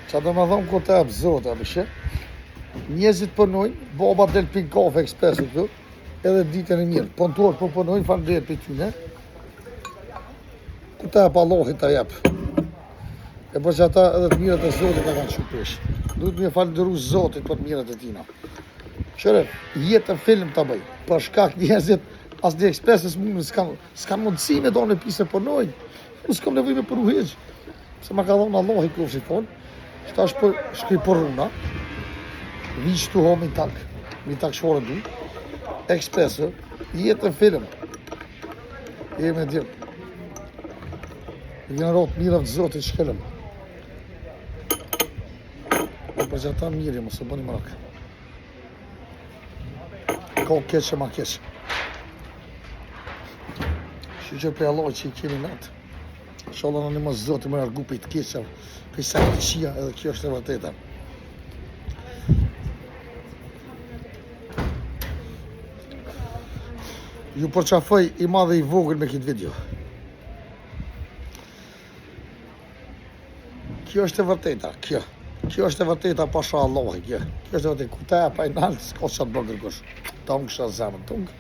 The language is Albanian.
Qa do me thonë ku të ebë zote, abishe. Njerëzit punojnë, baba del pin kafe ekspresu këtu, edhe ditën e mirë. Punëtorë po punojnë, falënderit për tyne. Ku të ebë Allahi të jepë. E për që ata edhe të mirët e zotit e kanë shumë pesh. Duhet me falënderu zotit për të mirët e tina. Qëre, jetë në film të bëj. Për shkak njerëzit, as një ekspresës mundë, s'kan mundësi me do në pisë e punojnë. Unë s'kam nevoj me përru heqë. Se ma ka dhonë Allahi kërë si thonë. Shta shkri për runa. Vishë të ho mi tak shforë du. Ekspresë, jetë në film. Jemi e djemë. Vjenë rotë mirë të zotit shkellëm. Për që ata mirë, mos e bëni më rakë. Ka keqë ma keqë. Shqyqër për Allah që i keni natë. Shallah në një më zotit më nërgu për i të keqë, për i sakriqia edhe kjo është e vërteta. Ju përqafoj i madhe i vogël me këtë video. Kjo është e vërteta, kjo. Kjo është e vërteta pasha Allahi, kjo. Kjo është e vërteta, ku ta e pa i nalë, s'ka që të bërë kërkush. Ta unë kësha zemën, të unë.